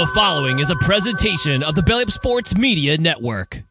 The following is a presentation of the Belly Up Sports Media Network.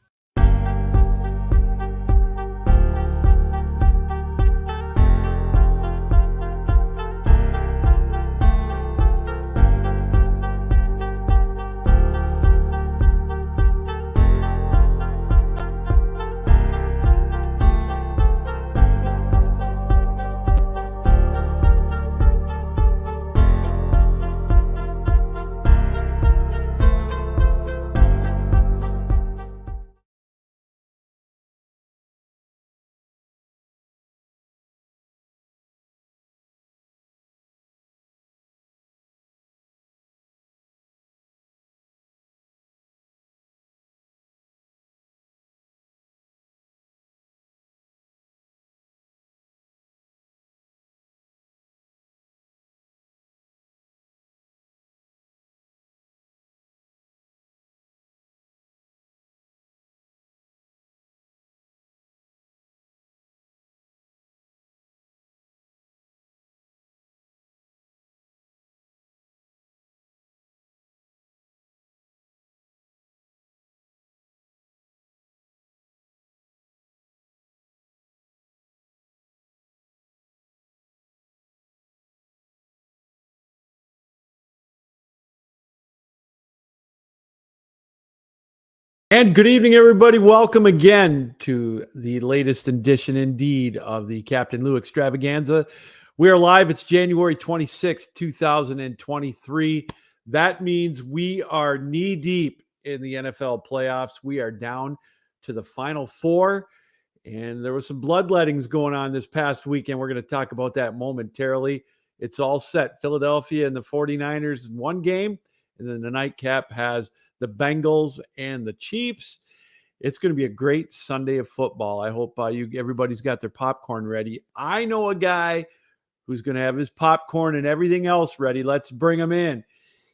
And good evening, everybody. Welcome again to the latest edition, indeed, of the Captain Lou Extravaganza. We are live. It's January 26th, 2023. That means we are knee-deep in the NFL playoffs. We are down to the Final Four, and there was some bloodlettings going on this past weekend. We're going to talk about that momentarily. It's all set. Philadelphia and the 49ers in one game, and then the nightcap has the Bengals and the Chiefs. It's going to be a great Sunday of football. I hope everybody's got their popcorn ready. I know a guy who's going to have his popcorn and everything else ready. Let's bring him in.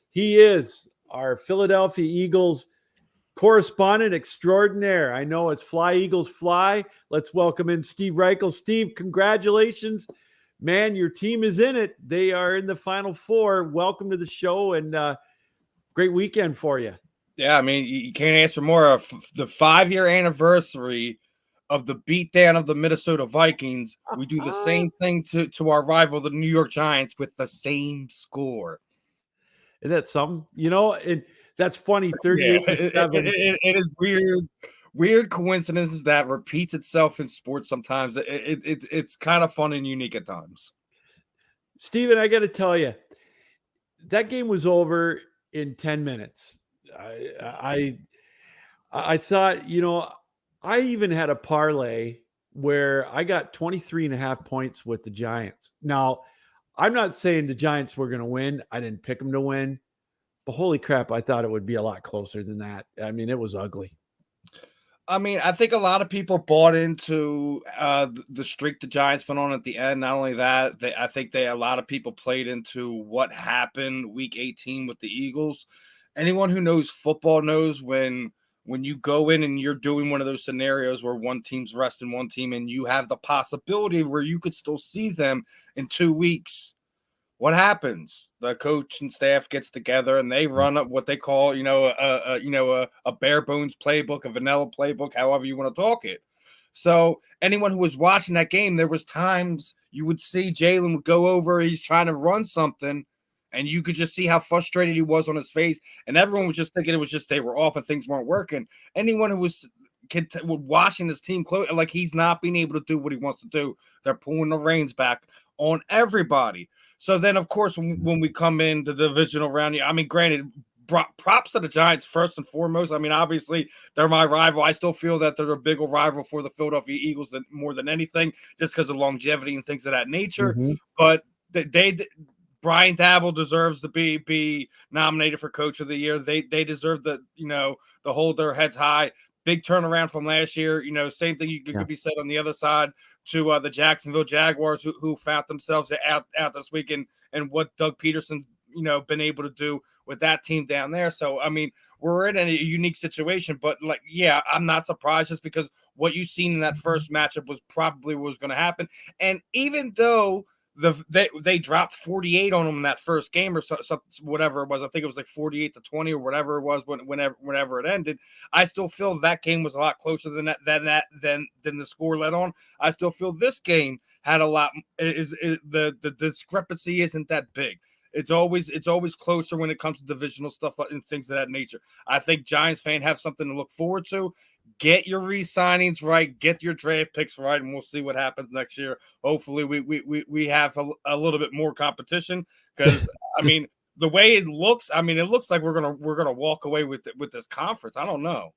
He is our Philadelphia Eagles correspondent extraordinaire. I know it's Fly Eagles Fly. Let's welcome in Steve Rychel. Steve, congratulations. Man, your team is in it. They are in the Final Four. Welcome to the show, and great weekend for you. Yeah, I mean, you can't ask for more. Of the 5-year anniversary of the beatdown of the Minnesota Vikings, we do the same thing to our rival, the New York Giants, with the same score. Isn't that something? You know, that's funny. 38-7. It is weird coincidences that repeats itself in sports sometimes. It's kind of fun and unique at times. Steven, I got to tell you, that game was over in 10 minutes. I thought, you know, I even had a parlay where I got 23.5 points with the Giants. Now, I'm not saying the Giants were going to win. I didn't pick them to win. But holy crap, I thought it would be a lot closer than that. I mean, it was ugly. I mean, I think a lot of people bought into the streak the Giants went on at the end. Not only that, I think a lot of people played into what happened week 18 with the Eagles. Anyone who knows football knows when you go in and you're doing one of those scenarios where one team's resting one team and you have the possibility where you could still see them in 2 weeks. What happens? The coach and staff gets together and they run up what they call, a bare bones playbook, a vanilla playbook, however you want to talk it. So anyone who was watching that game, there was times you would see Jalen would go over, he's trying to run something, and you could just see how frustrated he was on his face. And everyone was just thinking it was just they were off and things weren't working. Anyone who was watching this team close, like he's not being able to do what he wants to do. They're pulling the reins back on everybody. So then, of course, when we come into the divisional round, I mean, granted, props to the Giants first and foremost. I mean, obviously, they're my rival. I still feel that they're a bigger rival for the Philadelphia Eagles more than anything, just because of longevity and things of that nature. Mm-hmm. But Brian Daboll deserves to be nominated for Coach of the Year. They deserve to hold their heads high. Big turnaround from last year. Same thing could be said on the other side to the Jacksonville Jaguars, who found themselves out this weekend, and what Doug Peterson's been able to do with that team down there. So I mean, we're in a unique situation, but I'm not surprised, just because what you've seen in that first matchup was probably what was going to happen. And even though they dropped 48 on them in that first game or whatever it was. I think it was like 48-20 or whatever it was whenever it ended. I still feel that game was a lot closer than the score let on. I still feel this game had a lot. The discrepancy isn't that big. It's always closer when it comes to divisional stuff and things of that nature. I think Giants fans have something to look forward to. Get your re-signings right, get your draft picks right, and we'll see what happens next year. Hopefully, we have a little bit more competition because I mean the way it looks like we're gonna walk away with this conference. I don't know.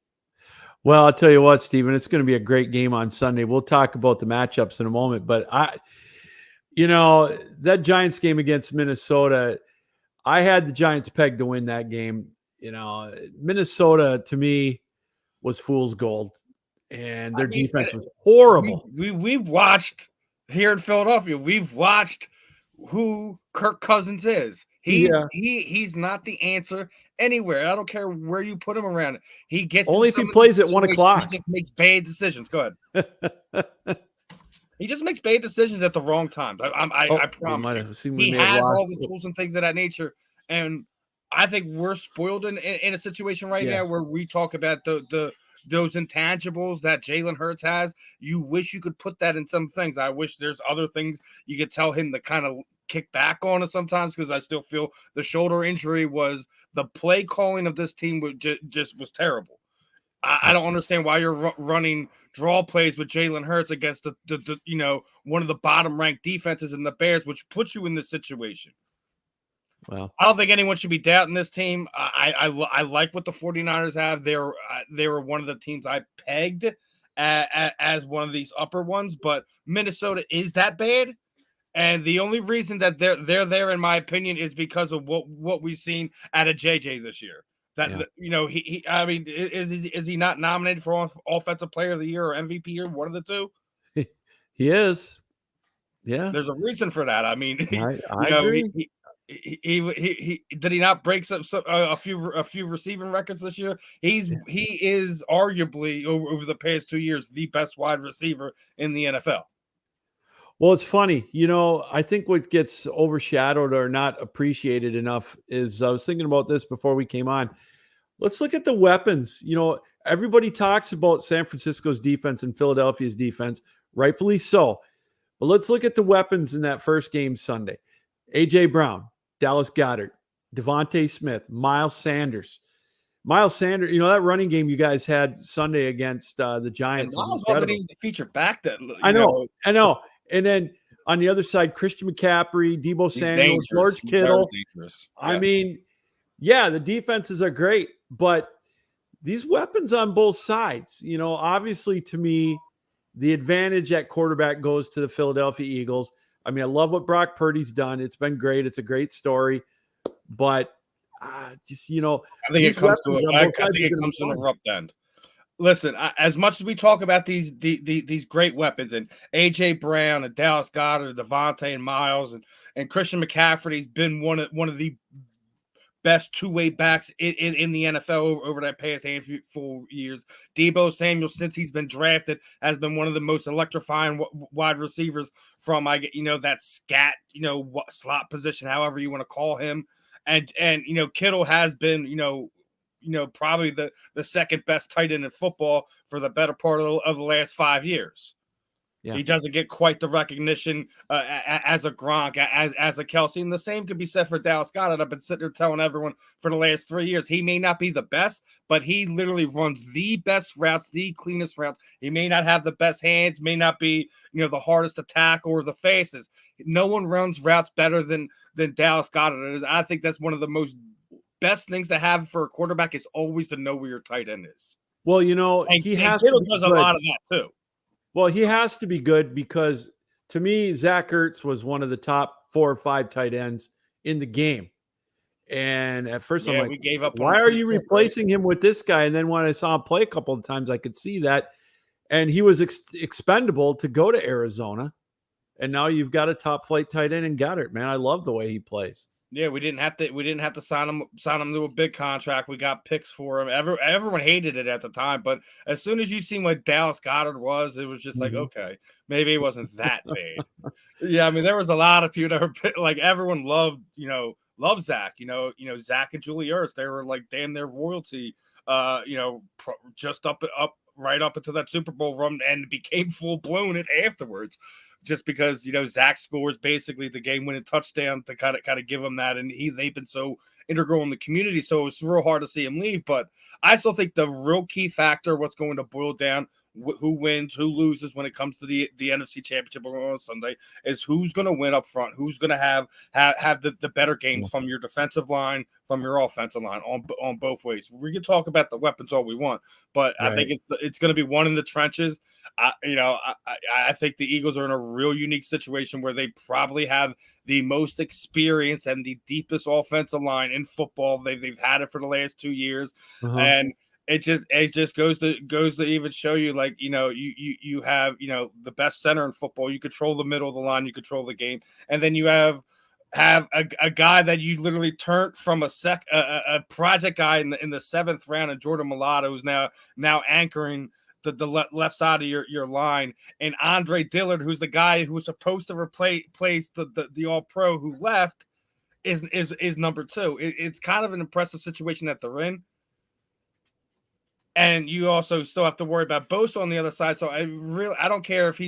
Well, I'll tell you what, Steven, it's going to be a great game on Sunday. We'll talk about the matchups in a moment, but that Giants game against Minnesota, I had the Giants pegged to win that game. Minnesota to me was fool's gold, and their defense was horrible. We've watched here in Philadelphia. We've watched who Kirk Cousins is. He's not the answer anywhere. I don't care where you put him around. He gets only if he plays at 1 o'clock. He just makes bad decisions. Go ahead. He just makes bad decisions at the wrong times. I promise you. He has all the tools and things of that nature, and I think we're spoiled in a situation right now where we talk about those intangibles that Jalen Hurts has. You wish you could put that in some things. I wish there's other things you could tell him to kind of kick back on it sometimes, because I still feel the shoulder injury was the play calling of this team just was terrible. I don't understand why you're running draw plays with Jalen Hurts against the one of the bottom ranked defenses in the Bears, which puts you in this situation. Well, I don't think anyone should be doubting this team. I like what the 49ers have. They were one of the teams I pegged as one of these upper ones, but Minnesota is that bad. And the only reason that they're there, in my opinion, is because of what we've seen out of JJ this year. Is he not nominated for Offensive Player of the Year or MVP or one of the two? He is. Yeah, there's a reason for that. I mean, I agree. He did he not break a few receiving records this year? He is arguably over the past 2 years the best wide receiver in the NFL. Well, it's funny, I think what gets overshadowed or not appreciated enough is, I was thinking about this before we came on. Let's look at the weapons. Everybody talks about San Francisco's defense and Philadelphia's defense, rightfully so. But let's look at the weapons in that first game Sunday. A.J. Brown, Dallas Goedert, Devontae Smith, Miles Sanders. That running game you guys had Sunday against the Giants. And Miles wasn't even the feature back then. I know. And then on the other side, Christian McCaffrey, Deebo Samuel, George Kittle. Yeah. I mean, the defenses are great, but these weapons on both sides, obviously to me, the advantage at quarterback goes to the Philadelphia Eagles. I mean, I love what Brock Purdy's done. It's been great. It's a great story, but I think it comes to an abrupt end. Listen, as much as we talk about these great weapons and A.J. Brown and Dallas Goedert, Devontae and Miles and Christian McCaffrey's been one of the best two-way backs in the NFL over that past handful of years. Deebo Samuel, since he's been drafted, has been one of the most electrifying wide receivers from that scat slot position, however you want to call him, and Kittle has been probably the second best tight end in football for the better part of the last 5 years. Yeah. He doesn't get quite the recognition as a Gronk, as a Kelsey. And the same could be said for Dallas Goedert. I've been sitting there telling everyone for the last 3 years, he may not be the best, but he literally runs the best routes, the cleanest routes. He may not have the best hands, may not be, the hardest to tackle or the fastest. No one runs routes better than Dallas Goedert. I think that's one of the most best things to have for a quarterback is always to know where your tight end is. Well, he has Kittle does a lot of that too. Well, he has to be good because to me, Zach Ertz was one of the top 4 or 5 tight ends in the game. And at first I'm like, we gave up. Why are you replacing him with this guy? And then when I saw him play a couple of times, I could see that. And he was expendable to go to Arizona. And now you've got a top flight tight end in Goddard, man. I love the way he plays. Yeah, we didn't have to sign him to a big contract. We got picks for him. Everyone hated it at the time, but as soon as you seen what Dallas Goedert was, it was just like, okay, maybe it wasn't that bad. Yeah, I mean, there was a lot of people that were like, everyone loved Zach. Zach and Julie Ertz, they were like damn near royalty. Just right up into that Super Bowl run, and became full blown it afterwards. Just because Zach scores basically the game-winning touchdown to kind of give him that, and they've been so integral in the community, so it's real hard to see him leave. But I still think the real key factor, what's going to boil down who wins, who loses when it comes to the NFC Championship on Sunday, is who's going to win up front, who's going to have the better games from your defensive line, from your offensive line on both ways. We can talk about the weapons all we want, but right. I think it's going to be one in the trenches. I think the Eagles are in a real unique situation where they probably have the most experience and the deepest offensive line in football. They've had it for the last 2 years, and it just goes to even show you, like, you have the best center in football. You control the middle of the line, you control the game, and then you have a guy that you literally turned from a project guy in the seventh round, and Jordan Mailata, who's now anchoring the left side of your line, and Andre Dillard, who's the guy who was supposed to replace the All-Pro who left, is number two. It's kind of an impressive situation that they're in. And you also still have to worry about Bosa on the other side. So I don't care if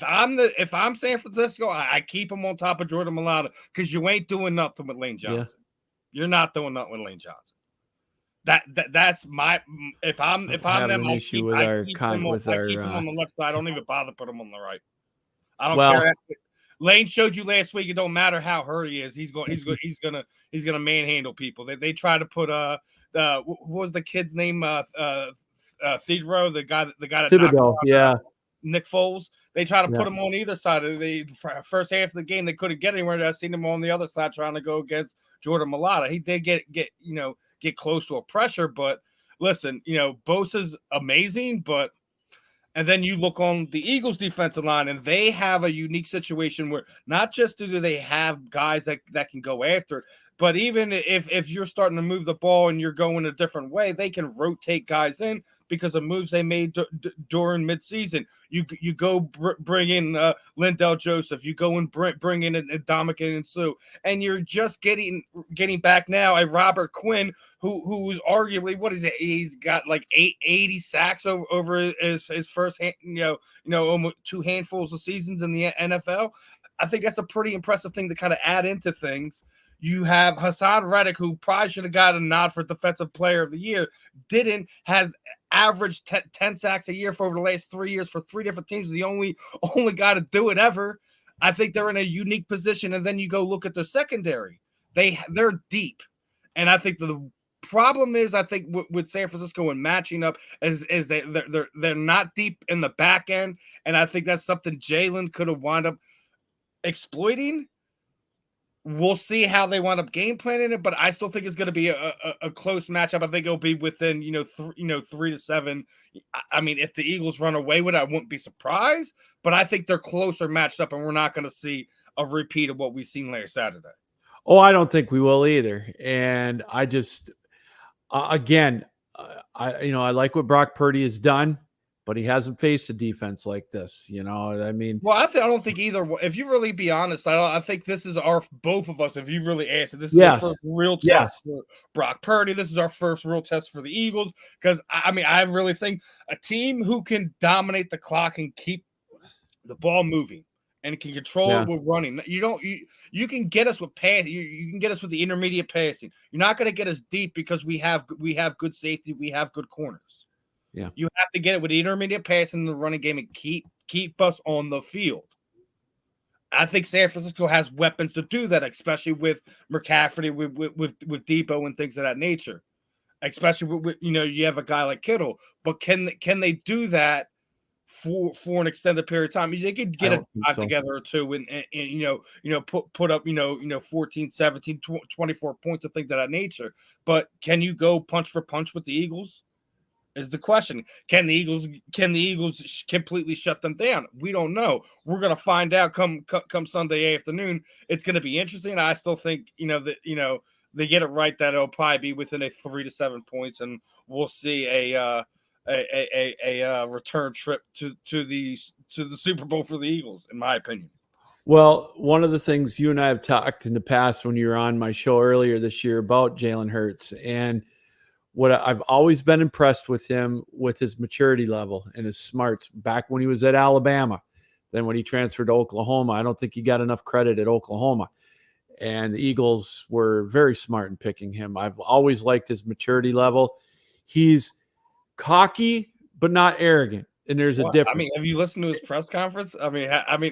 I'm San Francisco, I keep him on top of Jordan Mailata, because you ain't doing nothing with Lane Johnson. Yeah. You're not doing nothing with Lane Johnson. That's my if I'm them, I keep him on the left side. I don't even bother put him on the right. I don't care. Lane showed you last week. It don't matter how hurt he is. He's gonna manhandle people. They try to put what was the kid's name? Thibodeau, the guy that Thibodeau, yeah. Nick Foles. They try to put him on either side of the first half of the game. They couldn't get anywhere. I seen him on the other side trying to go against Jordan Mailata. He did get close to a pressure, but listen, Bosa's amazing, but. And then you look on the Eagles' defensive line, and they have a unique situation where not just do they have guys that can go after it, but even if you're starting to move the ball and you're going a different way, they can rotate guys in because of moves they made during midseason. You go bring in Lindell Joseph. You go and bring in Ndamukong and Sue, and you're just getting back now a Robert Quinn who's arguably, what is it? He's got like 80 sacks over his first almost 2 handfuls of seasons in the NFL. I think that's a pretty impressive thing to kind of add into things. You have Hassan Reddick, who probably should have got a nod for Defensive Player of the Year, has averaged 10 sacks a year for over the last 3 years for 3 different teams. The only guy to do it ever. I think they're in a unique position. And then you go look at the secondary. They're deep. And I think the problem is, I think with San Francisco and matching up is they're not deep in the back end. And I think that's something Jalen could have wound up exploiting. We'll see how they wind up game planning it, but I still think it's going to be a close matchup. I think it'll be within 3 to 7. I mean, if the Eagles run away with it, I wouldn't be surprised, but I think they're closer matched up, and we're not going to see a repeat of what we've seen last Saturday. Oh, I don't think we will either. And I just I like what Brock Purdy has done, but he hasn't faced a defense like this. I mean, well, I don't think either. If you really be honest, I think this is both of us. If you really asked it, this is our first real test for Brock Purdy. This is our first real test for the Eagles, because I really think a team who can dominate the clock and keep the ball moving and can control it with running. You can get us with pass. You can get us with the intermediate passing. You're not going to get us deep because we have good safety. We have good corners. Yeah, you have to get it with the intermediate passing in the running game and keep us on the field. I think San Francisco has weapons to do that, especially with McCaffrey, with Debo and things of that nature. Especially with you have a guy like Kittle, but can they do that for an extended period of time? They could get a drive together or two and put up 14, 17, 24 points of things of that nature. But can you go punch for punch with the Eagles? is the question. Can the Eagles completely shut them down? We don't know. We're gonna find out come Sunday afternoon. It's gonna be interesting. I still think that they get it right that it'll probably be within a 3 to 7 points, and we'll see a return trip to the Super Bowl for the Eagles, in my opinion. Well, one of the things you and I have talked in the past when you were on my show earlier this year about Jalen Hurts, and what I've always been impressed with him with his maturity level and his smarts back when he was at Alabama. Then when he transferred to Oklahoma, I don't think he got enough credit at Oklahoma. And the Eagles were very smart in picking him. I've always liked his maturity level. He's cocky, but not arrogant. And there's a difference. I mean, have you listened to his press conference? I mean,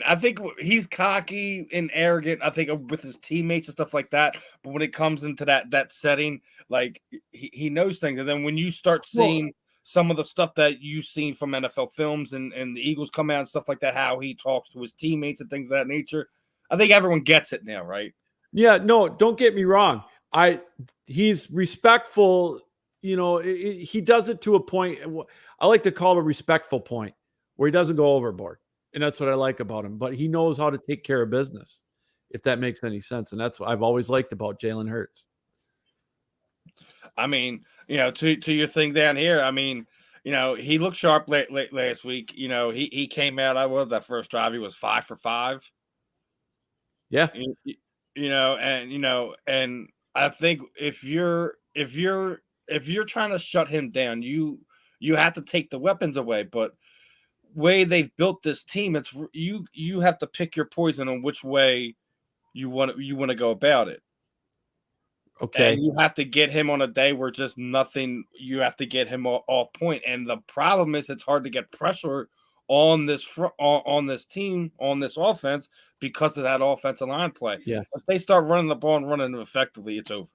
I think he's cocky and arrogant. I think with his teammates and stuff like that. But when it comes into that setting, like he knows things. And then when you start seeing some of the stuff that you've seen from NFL films and the Eagles come out and stuff like that, how he talks to his teammates and things of that nature, I think everyone gets it now, right? Yeah, no, don't get me wrong. He's respectful. He does it to a point. I like to call it a respectful point where he doesn't go overboard. And that's what I like about him. But he knows how to take care of business, if that makes any sense. And that's what I've always liked about Jalen Hurts. I mean, to your thing down here, I mean, he looked sharp late last week. He came out, that first drive, he was 5 for 5. Yeah. And I think if you're trying to shut him down, you have to take the weapons away. But way they've built this team, it's you have to pick your poison on which way you want to go about it. Okay. And you have to get him on a day where just nothing. You have to get him off point. And the problem is, it's hard to get pressure on this on this team, on this offense, because of that offensive line play. Yes. If they start running the ball and running it effectively, it's over.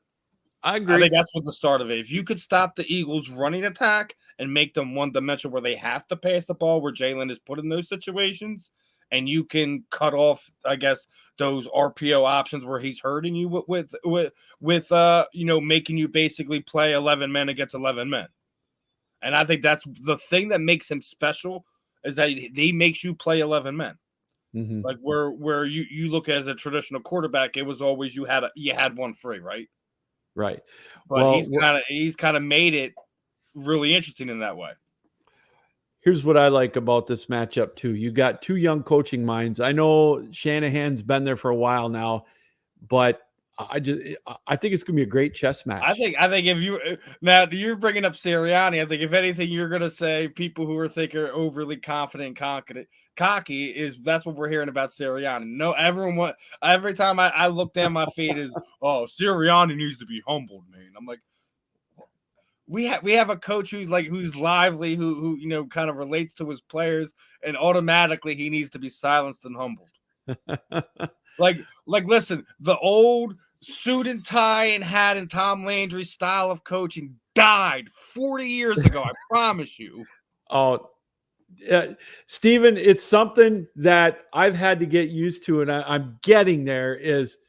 I agree. I think that's what the start of it. If you could stop the Eagles' running attack and make them one-dimensional where they have to pass the ball, where Jalen is put in those situations, and you can cut off, I guess, those RPO options where he's hurting you with making you basically play 11 men against 11 men. And I think that's the thing that makes him special, is that he makes you play 11 men. Mm-hmm. Like where you look as a traditional quarterback, it was always you had one free, right? Right. But well, he's kind of made it really interesting in that way. Here's what I like about this matchup too. You got two young coaching minds. I know Shanahan's been there for a while now, but I think it's going to be a great chess match. I think if you're bringing up Sirianni, I think if anything, you're going to say people who are overly confident and cocky that's what we're hearing about Sirianni. No, every time I look down my feed is, oh, Sirianni needs to be humbled, man. I'm like, we have a coach who's lively, who kind of relates to his players, and automatically he needs to be silenced and humbled. Listen, the old suit and tie and hat and Tom Landry style of coaching died 40 years ago. I promise you. Oh, Stephen, it's something that I've had to get used to, and I'm getting there. Is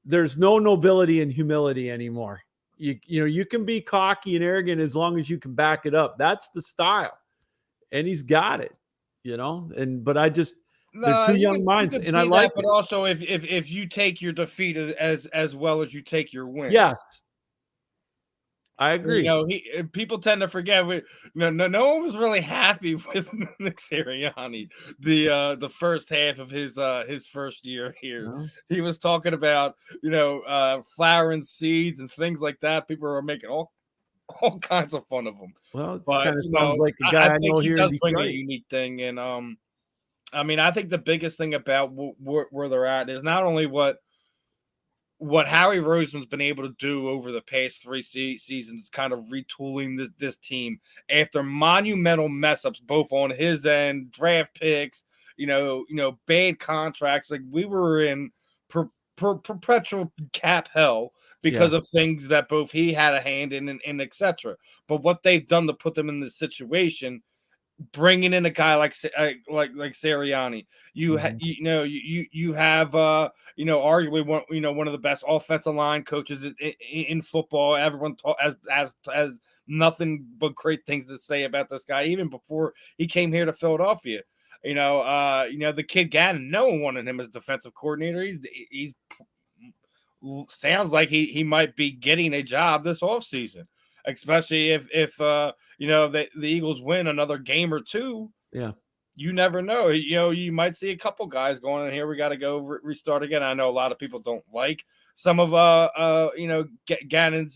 there's no nobility and humility anymore. You can be cocky and arrogant as long as you can back it up. That's the style, and he's got it. But they're two young minds, and I like that, but also if you take your defeat as well as you take your win. Yes, I agree. People tend to forget. No one was really happy with Nick Sirianni the first half of his first year here. No. He was talking about flowering seeds and things like that. People are making all kinds of fun of him. Well, it kind of sounds like a guy I know here in Detroit. Bring a unique thing, and I mean, I think the biggest thing about where they're at is not only what Howie Roseman's been able to do over the past 3 seasons, kind of retooling this team after monumental mess ups, both on his end, draft picks, bad contracts. Like, we were in perpetual cap hell because of things that both he had a hand in and et cetera. But what they've done to put them in this situation bringing in a guy like Sirianni. You have arguably one of the best offensive line coaches in football. Everyone has nothing but great things to say about this guy, even before he came here to Philadelphia. The kid Gannon, no one wanted him as defensive coordinator. He's sounds like he might be getting a job this offseason, especially if the Eagles win another game or two. Yeah. You never know. You might see a couple guys going in here. We got to go restart again. I know a lot of people don't like some of Gannon's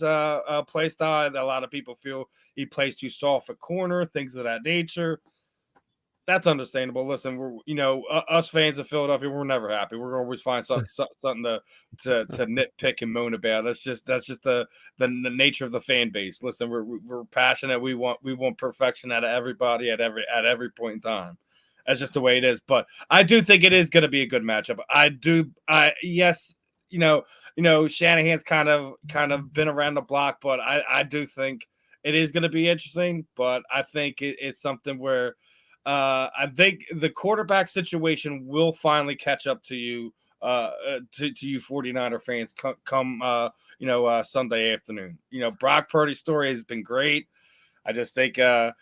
play style. A lot of people feel he plays too soft at corner, things of that nature. That's understandable. Listen, we're us fans of Philadelphia, we're never happy. We're gonna always find something to nitpick and moan about. That's just the nature of the fan base. Listen, we're passionate. We want perfection out of everybody at every point in time. That's just the way it is. But I do think it is going to be a good matchup. Yes, Shanahan's kind of been around the block, but I do think it is going to be interesting. But I think it's something where I think the quarterback situation will finally catch up to you, to you 49er fans come Sunday afternoon. Brock Purdy's story has been great. I just think the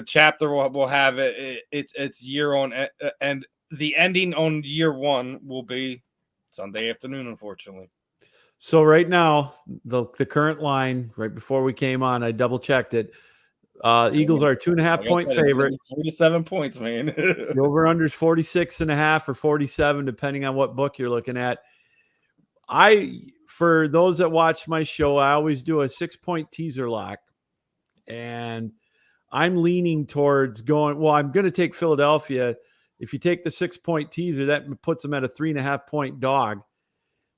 chapter will have its year on, and the ending on year one will be Sunday afternoon, unfortunately. So right now, the current line right before we came on, I double checked it. Eagles are 2.5 point favorite. 47 points, man. The over-under is 46.5 or 47, depending on what book you're looking at. For those that watch my show, I always do a 6-point teaser lock. And I'm leaning towards going, well, I'm going to take Philadelphia. If you take the 6-point teaser, that puts them at a 3.5 point dog.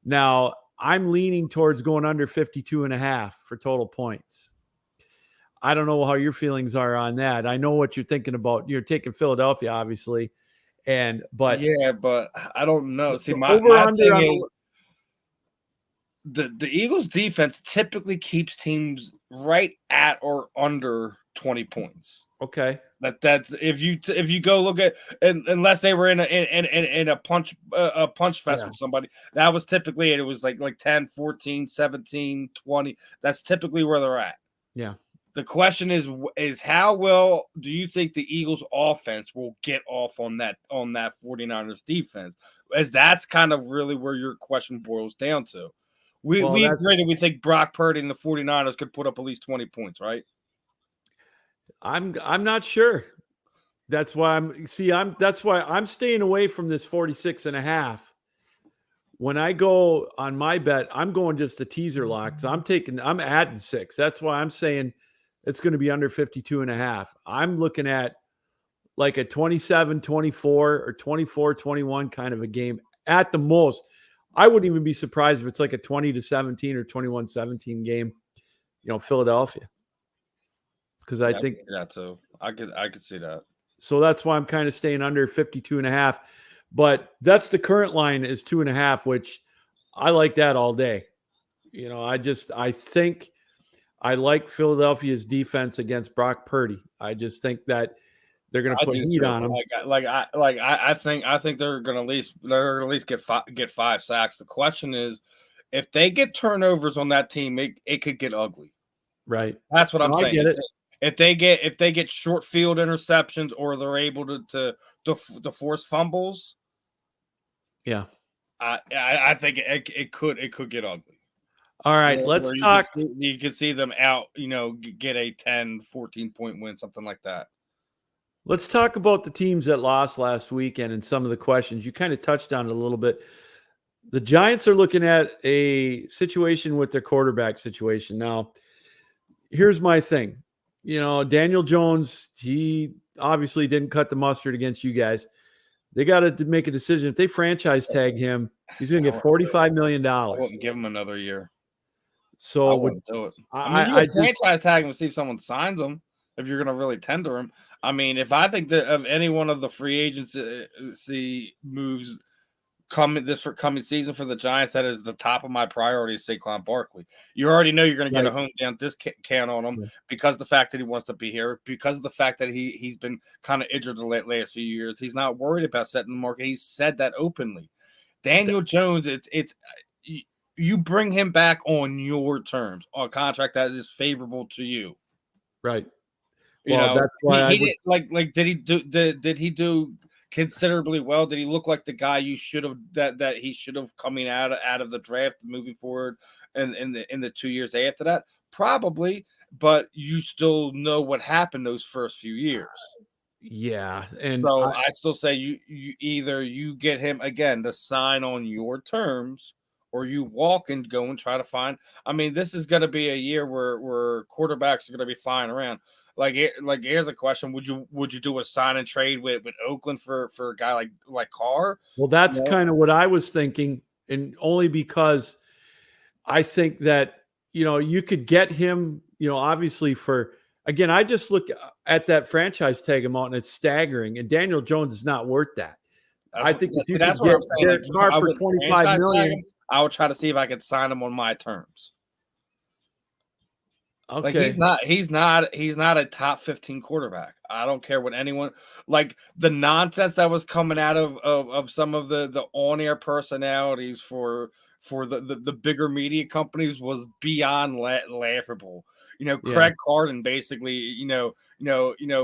Now, I'm leaning towards going under 52.5 for total points. I don't know how your feelings are on that. I know what you're thinking about. You're taking Philadelphia, obviously. But I don't know. See, my thing is the Eagles defense typically keeps teams right at or under 20 points. Okay. That's if you go look at, unless they were in a punch fest with somebody, that was typically it. It was like 10, 14, 17, 20. That's typically where they're at. Yeah. The question is how well do you think the Eagles offense will get off on that 49ers defense? As that's kind of really where your question boils down to. We agree that we think Brock Purdy and the 49ers could put up at least 20 points, right? I'm not sure. That's why I'm staying away from this 46.5. When I go on my bet, I'm going just a teaser lock. So I'm adding 6. That's why I'm saying it's going to be under 52.5. I'm looking at like a 27-24 or 24-21 kind of a game at the most. I wouldn't even be surprised if it's like a 20-17 or 21-17 game, Philadelphia. Because I think that too. I could see that. So that's why I'm kind of staying under 52.5. But that's the current line is 2.5, which I like that all day. I think I like Philadelphia's defense against Brock Purdy. I just think that they're going to put heat on him. I think they're going to at least get 5 sacks. The question is, if they get turnovers on that team, it could get ugly. Right. That's what I'm saying. I get it. If they get short field interceptions or they're able to force fumbles, yeah, I think it could get ugly. All right, let's talk. You could see them out, get a 10, 14-point win, something like that. Let's talk about the teams that lost last weekend and some of the questions. You kind of touched on it a little bit. The Giants are looking at a situation with their quarterback situation. Now, here's my thing. Daniel Jones, he obviously didn't cut the mustard against you guys. They got to make a decision. If they franchise tag him, he's going to get $45 million. I wouldn't give him another year. So I wouldn't do it. I franchise tag him and see if someone signs him. If you're going to really tender him, if I think that of any one of the free agency moves coming season for the Giants, that is the top of my priority is Saquon Barkley. You already know you're going to get a hometown discount on him because the fact that he wants to be here, because of the fact that he's been kind of injured the last few years. He's not worried about setting the market. He said that openly. Daniel Jones, it's you bring him back on your terms, on a contract that is favorable to you. Right. Well, that's why did he do considerably well? Did he look like the guy you should have that he should have coming out of the draft moving forward and in the 2 years after that? Probably, but you still know what happened those first few years. Yeah, and so I still say you either you get him again to sign on your terms, or you walk and go and try to find. I mean, this is going to be a year where quarterbacks are going to be flying around. Like here's a question: Would you do a sign and trade with Oakland for a guy like Carr? Well, that's kind of what I was thinking, and only because I think that you could get him. Obviously for. Again, I just look at that franchise tag amount, and it's staggering. And Daniel Jones is not worth that. I think if you could get Derek Carr for $25 million, I would try to see if I could sign him on my terms. Okay, like he's not a top 15 quarterback. I don't care what anyone like the nonsense that was coming out of some of the on-air personalities for the bigger media companies was beyond laughable. Craig Carden basically,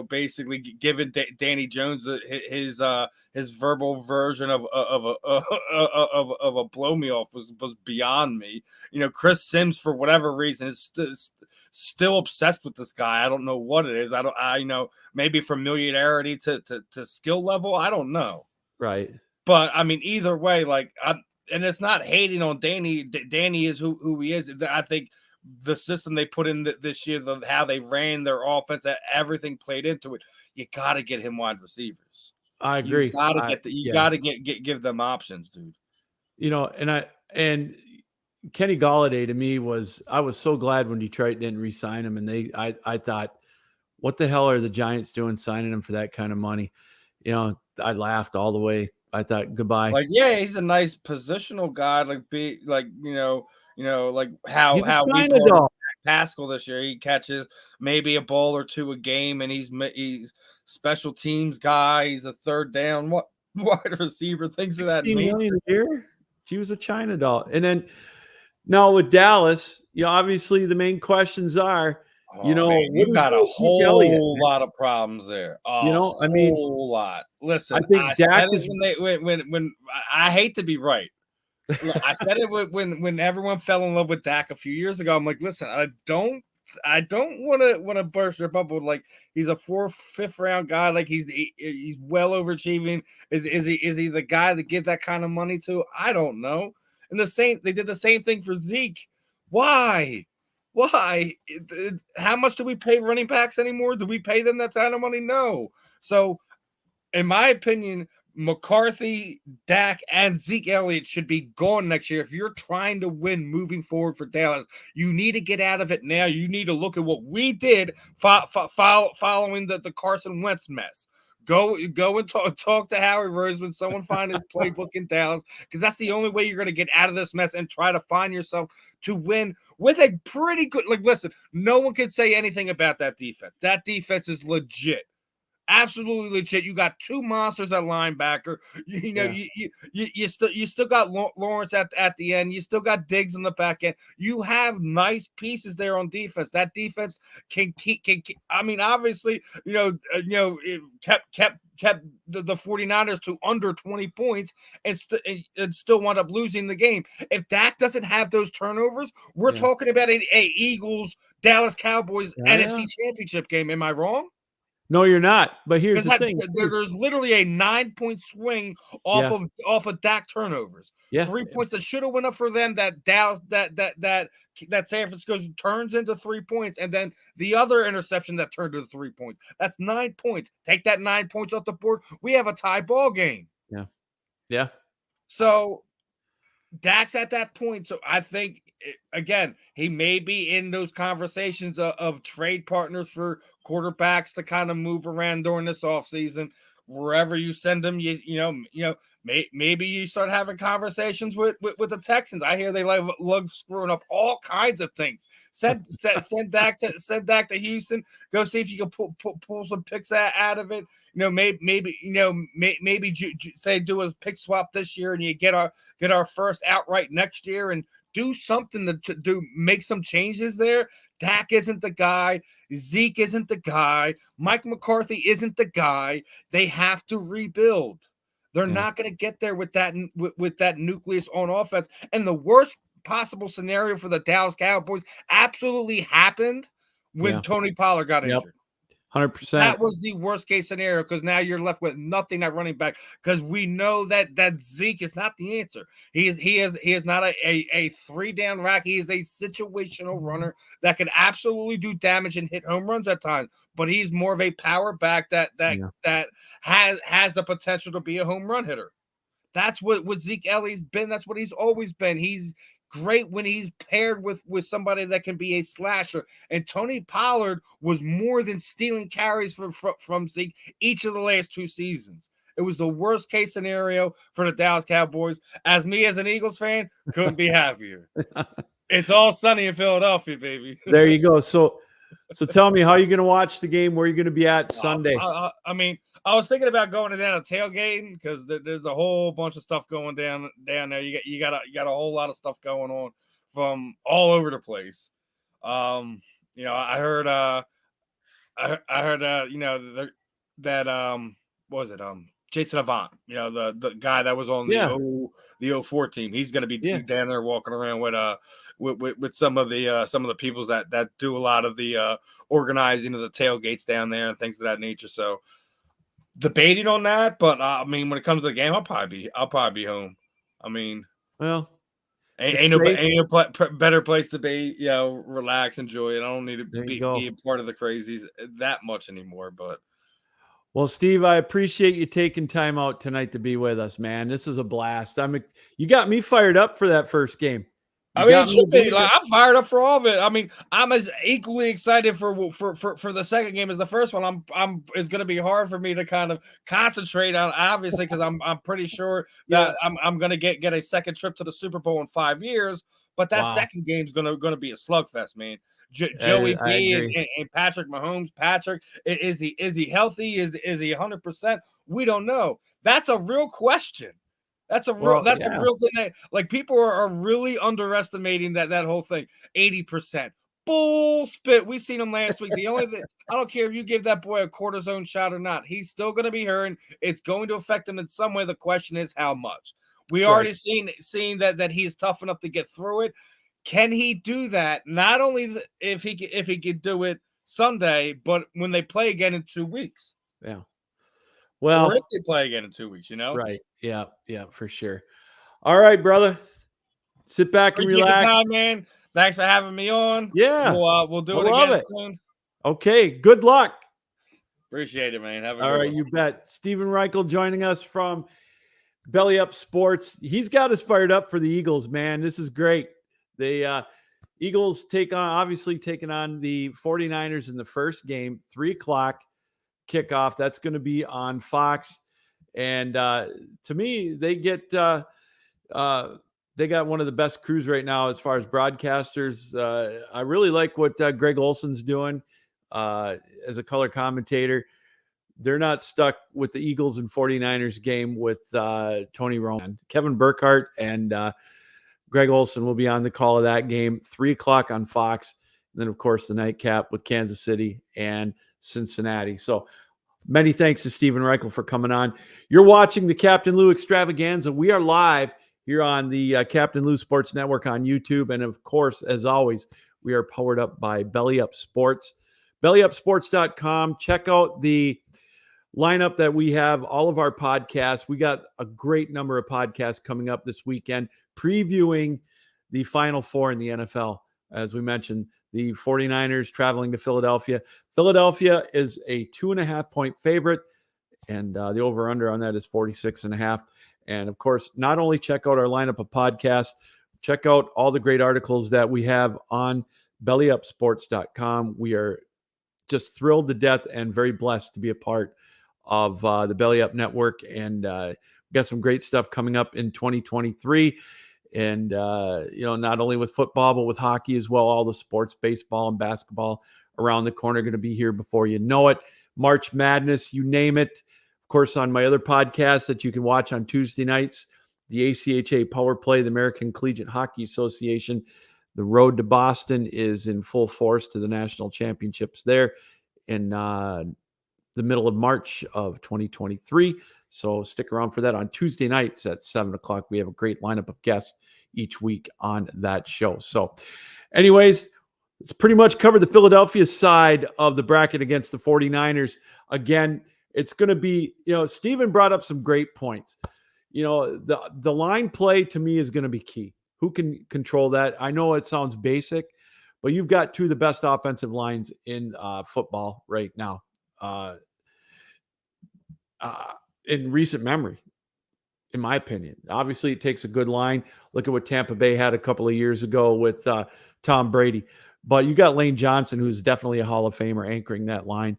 basically giving Danny Jones his verbal version of a blow me off was beyond me. Chris Sims, for whatever reason, is still obsessed with this guy. I don't know what it is. Maybe familiarity to skill level. I don't know. Right. But I mean, either way, and it's not hating on Danny. Danny is who he is. I think the system they put in this year, how they ran their offense, that everything played into it. You got to get him wide receivers. I agree. You got to give them options, dude. And Kenny Golladay to me I was so glad when Detroit didn't re-sign him, and I thought, what the hell are the Giants doing signing him for that kind of money? I laughed all the way. I thought goodbye. He's a nice positional guy. How we brought Pascal this year. He catches maybe a ball or two a game, and he's special teams guy. He's a third down wide receiver. Things of that nature. $16 million a year. She was a China doll. And then now with Dallas, obviously the main questions are, you got a whole lot of problems there. A whole lot. Listen, I think Dak is when I hate to be right. I said it when everyone fell in love with Dak a few years ago. I'm like, listen, I don't want to burst your bubble. Like, he's a 4th, 5th round guy. Like, he's well overachieving. Is he the guy to give that kind of money to? I don't know. And they did the same thing for Zeke. Why? How much do we pay running backs anymore? Do we pay them that kind of money? No. So, in my opinion, McCarthy, Dak, and Zeke Elliott should be gone next year. If you're trying to win moving forward for Dallas, you need to get out of it now. You need to look at what we did following the Carson Wentz mess. Go and talk to Howie Roseman. Someone find his playbook in Dallas, because that's the only way you're going to get out of this mess and try to find yourself to win with a pretty good. Listen, no one can say anything about that defense. That defense is legit. Absolutely legit. You got 2 monsters at linebacker. You still got Lawrence at the end. You still got Diggs in the back end. You have nice pieces there on defense. That defense can keep. I mean, obviously, it kept the 49ers to under 20 points and still wound up losing the game. If Dak doesn't have those turnovers, we're talking about a Eagles Dallas Cowboys NFC Championship game. Am I wrong? No, you're not. But here's the thing: there's literally a 9-point swing off of Dak turnovers. Yeah. 3 points that should have went up for them. That Dallas, that San Francisco turns into 3 points, and then the other interception that turned into 3 points. That's 9 points. Take that 9 points off the board. We have a tie ball game. Yeah. So Dak's at that point. So I think, again, he may be in those conversations of trade partners for quarterbacks to kind of move around during this offseason. wherever you send them, maybe you start having conversations with the Texans. I hear they love screwing up all kinds of things. Send Dak to Houston. Go see if you can pull some picks out of it. Maybe say do a pick swap this year and you get our first outright next year and do something to make some changes there. Dak isn't the guy. Zeke isn't the guy. Mike McCarthy isn't the guy. They have to rebuild. They're not going to get there with that nucleus on offense. And the worst possible scenario for the Dallas Cowboys absolutely happened when Tony Pollard got injured. 100%. That was the worst case scenario because now you're left with nothing at running back because we know that Zeke is not the answer. He is not a 3-down rack. He is a situational runner that can absolutely do damage and hit home runs at times. But he's more of a power back that has the potential to be a home run hitter. That's what Zeke Elliott's been. That's what he's always been. He's great when he's paired with somebody that can be a slasher. And Tony Pollard was more than stealing carries from Zeke each of the last 2 seasons. It was the worst case scenario for the Dallas Cowboys. As an Eagles fan, couldn't be happier. It's all sunny in Philadelphia, baby. There you go. So tell me, how are you going to watch the game? Where are you going to be at Sunday? I was thinking about going down to tailgating because there's a whole bunch of stuff going down there. You got a whole lot of stuff going on from all over the place. I heard what was it? Jason Avant, the guy that was on the 04 team. He's going to be down there walking around with some of the peoples that do a lot of the organizing of the tailgates down there and things of that nature. So debating on that, but when it comes to the game, I'll probably be home. Well, ain't no better place to be. Relax, enjoy it. I don't need to be a part of the crazies that much anymore. But well, Steve, I appreciate you taking time out tonight to be with us, man. This is a blast. You got me fired up for that first game. It should be. I'm fired up for all of it. I'm as equally excited for the second game as the first one. It's going to be hard for me to kind of concentrate on, obviously, because I'm pretty sure that I'm going to get a second trip to the Super Bowl in 5 years. But that second game's going to be a slugfest, man. Joey B and Patrick Mahomes. Patrick, is he healthy? Is he 100%? We don't know. That's a real question. That's a real thing. Like people are really underestimating that whole thing. 80%. Bull spit. We seen him last week. The only thing, I don't care if you give that boy a cortisone shot or not. He's still going to be hurting. It's going to affect him in some way. The question is how much. We already seen that he's tough enough to get through it. Can he do that? Not only if he could do it Sunday, but when they play again in 2 weeks. Yeah. Well, or if they play again in 2 weeks, Right. Yeah, for sure. All right, brother. Sit back and relax. The time, man. Thanks for having me on. Yeah. We'll do it again soon. Okay. Good luck. Appreciate it, man. Have a All good right, one. you bet. Stephen Rychel joining us from Belly Up Sports. He's got us fired up for the Eagles, man. This is great. The Eagles taking on the 49ers in the first game, 3:00 kickoff. That's going to be on Fox. And to me, they got one of the best crews right now as far as broadcasters. I really like what Greg Olson's doing as a color commentator. They're not stuck with the Eagles and 49ers game with Tony Romo. Kevin Burkhardt and Greg Olson will be on the call of that game, 3:00 on Fox. And then, of course, the nightcap with Kansas City and Cincinnati. So many thanks to Stephen Rychel for coming on. You're watching the Captain Lou Extravaganza. We are live here on the Captain Lou Sports Network on YouTube. And, of course, as always, we are powered up by Belly Up Sports. BellyUpSports.com. Check out the lineup that we have, all of our podcasts. We got a great number of podcasts coming up this weekend, previewing the Final Four in the NFL. As we mentioned, the 49ers traveling to Philadelphia. Philadelphia is a 2.5-point favorite, and the over-under on that is 46.5. And, of course, not only check out our lineup of podcasts, check out all the great articles that we have on BellyUpSports.com. We are just thrilled to death and very blessed to be a part of the Belly Up Network. And we got some great stuff coming up in 2023. And, not only with football, but with hockey as well. All the sports, baseball and basketball around the corner, going to be here before you know it. March Madness, you name it. Of course, on my other podcast that you can watch on Tuesday nights, the ACHA Power Play, the American Collegiate Hockey Association. The road to Boston is in full force to the national championships there in the middle of March of 2023. So stick around for that on Tuesday nights at 7 o'clock. We have a great lineup of guests each week on that show. So anyways, it's pretty much covered the Philadelphia side of the bracket against the 49ers. Again, it's going to be, Steven brought up some great points. The line play to me is going to be key. Who can control that? I know it sounds basic, but you've got two of the best offensive lines in football right now in recent memory, in my opinion. Obviously, it takes a good line. Look at what Tampa Bay had a couple of years ago with Tom Brady. But you got Lane Johnson, who's definitely a Hall of Famer, anchoring that line.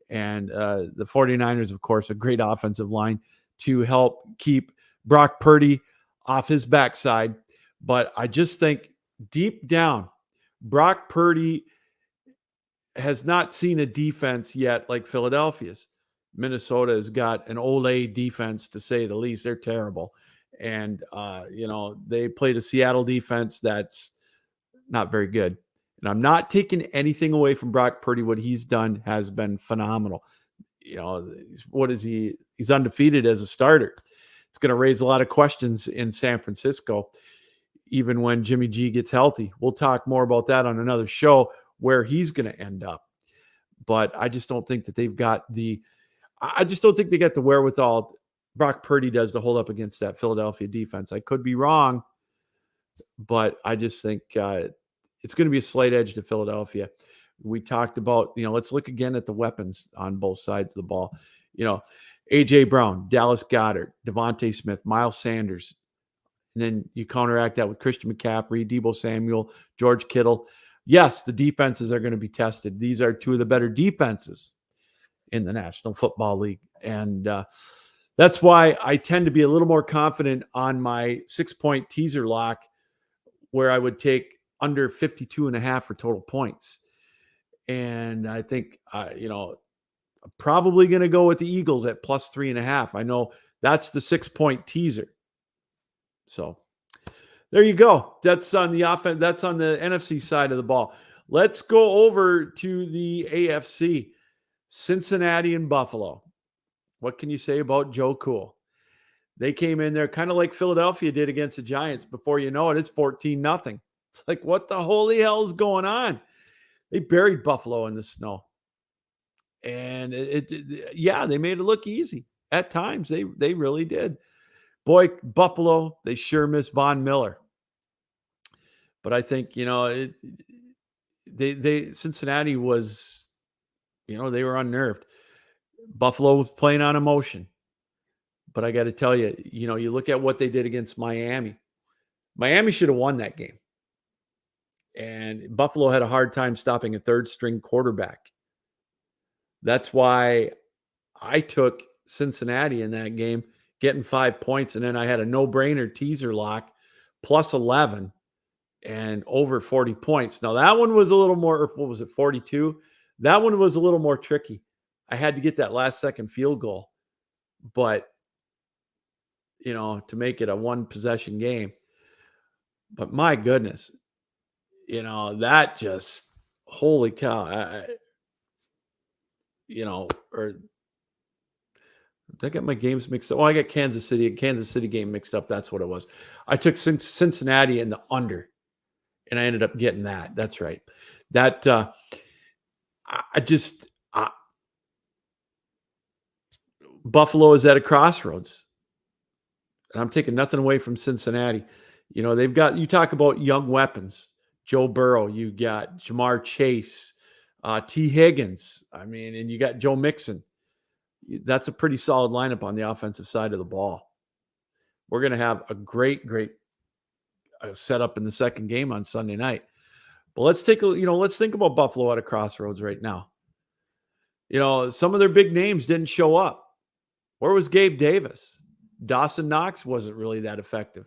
And the 49ers, of course, a great offensive line to help keep Brock Purdy off his backside. But I just think deep down, Brock Purdy has not seen a defense yet like Philadelphia's. Minnesota has got an Ole defense, to say the least. They're terrible. And, they played a Seattle defense that's not very good. And I'm not taking anything away from Brock Purdy. What he's done has been phenomenal. What is he? He's undefeated as a starter. It's going to raise a lot of questions in San Francisco, even when Jimmy G gets healthy. We'll talk more about that on another show, where he's going to end up. But I just don't think that they got the wherewithal Brock Purdy does to hold up against that Philadelphia defense. I could be wrong, but I just think it's going to be a slight edge to Philadelphia. We talked about, let's look again at the weapons on both sides of the ball. A.J. Brown, Dallas Goedert, Devontae Smith, Miles Sanders. And then you counteract that with Christian McCaffrey, Deebo Samuel, George Kittle. Yes, the defenses are going to be tested. These are two of the better defenses in the National Football League. And that's why I tend to be a little more confident on my 6-point teaser lock, where I would take under 52.5 for total points. And I think, I'm probably going to go with the Eagles at plus 3.5. I know that's the 6-point teaser. So there you go. That's on the offense. That's on the NFC side of the ball. Let's go over to the AFC. Cincinnati and Buffalo. What can you say about Joe Cool? They came in there kind of like Philadelphia did against the Giants. Before you know it, it's 14-0. It's like, what the holy hell is going on? They buried Buffalo in the snow. And they made it look easy. At times, they really did. Boy, Buffalo, they sure miss Von Miller. But I think, Cincinnati was, they were unnerved. Buffalo was playing on emotion. But I got to tell you, you look at what they did against Miami. Miami should have won that game. And Buffalo had a hard time stopping a third-string quarterback. That's why I took Cincinnati in that game, getting 5 points, and then I had a no-brainer teaser lock, plus 11, and over 40 points. Now, that one was a little more, what was it, 42? That one was a little more tricky. I had to get that last-second field goal, but, to make it a one-possession game. But my goodness, that just, holy cow, did I get my games mixed up? Oh, I got Kansas City game mixed up. That's what it was. I took Cincinnati in the under, and I ended up getting that. That's right. That Buffalo is at a crossroads, and I'm taking nothing away from Cincinnati. They've got, you talk about young weapons. Joe Burrow, you got Jamar Chase, T. Higgins. And you got Joe Mixon. That's a pretty solid lineup on the offensive side of the ball. We're going to have a great setup in the second game on Sunday night. But let's think about Buffalo at a crossroads right now. Some of their big names didn't show up. Where was Gabe Davis? Dawson Knox wasn't really that effective.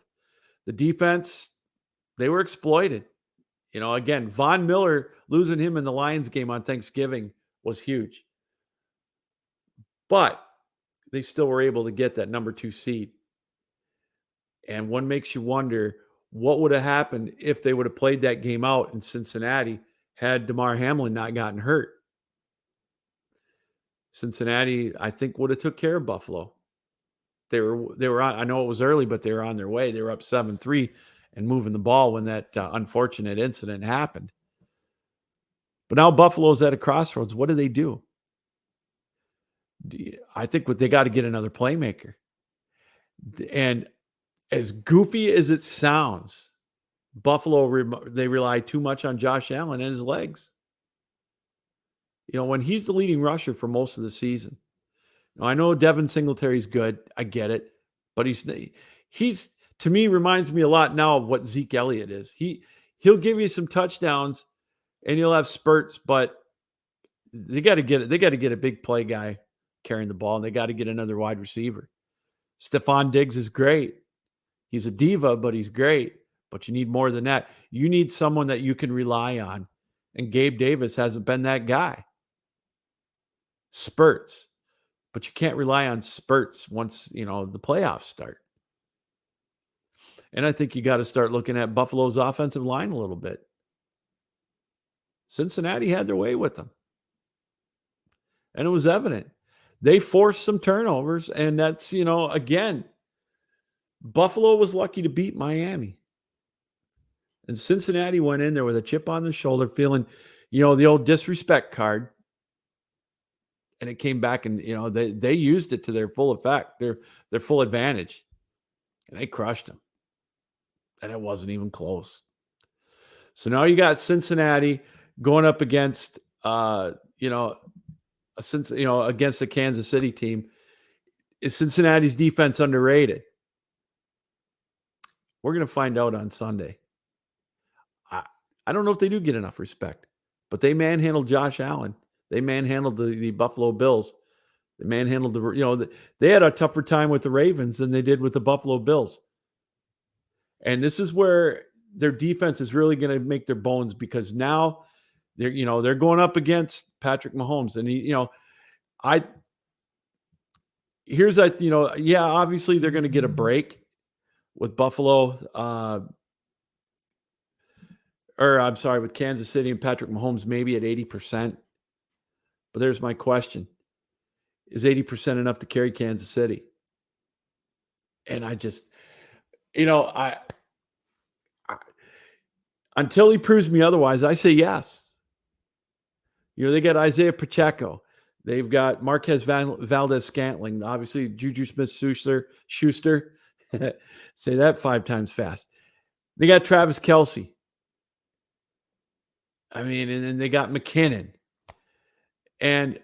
The defense, they were exploited. Again, Von Miller, losing him in the Lions game on Thanksgiving was huge. But they still were able to get that number 2 seed. And one makes you wonder what would have happened if they would have played that game out in Cincinnati had DeMar Hamlin not gotten hurt. Cincinnati, I think, would have took care of Buffalo. They were on, I know it was early, but they were on their way. They were up 7-3 and moving the ball when that unfortunate incident happened. But now Buffalo's at a crossroads. What do? I think they got to get another playmaker. And as goofy as it sounds, Buffalo, they rely too much on Josh Allen and his legs. When he's the leading rusher for most of the season. Now, I know Devin Singletary's good. I get it. But he's to me, reminds me a lot now of what Zeke Elliott is. He'll give you some touchdowns and you'll have spurts, but they got to get a big play guy carrying the ball, and they got to get another wide receiver. Stephon Diggs is great. He's a diva, but he's great. But you need more than that. You need someone that you can rely on. And Gabe Davis hasn't been that guy. Spurts. But you can't rely on spurts once, the playoffs start. And I think you got to start looking at Buffalo's offensive line a little bit. Cincinnati had their way with them. And it was evident. They forced some turnovers, and that's, again, Buffalo was lucky to beat Miami. And Cincinnati went in there with a chip on their shoulder, feeling, the old disrespect card. And it came back and, they used it to their full effect, their full advantage. And they crushed them. And it wasn't even close. So now you got Cincinnati going up against, against a Kansas City team. Is Cincinnati's defense underrated? We're going to find out on Sunday. I don't know if they do get enough respect, but they manhandled Josh Allen. They manhandled the Buffalo Bills. They manhandled they had a tougher time with the Ravens than they did with the Buffalo Bills. And this is where their defense is really going to make their bones, because now they're going up against Patrick Mahomes. And obviously they're going to get a break with Buffalo, with Kansas City and Patrick Mahomes maybe at 80%. But there's my question. Is 80% enough to carry Kansas City? And I just, until he proves me otherwise, I say yes. They got Isaiah Pacheco. They've got Marquez Valdez-Scantling. Obviously, Juju Smith-Schuster. Say that 5 times fast. They got Travis Kelce. And then they got McKinnon. And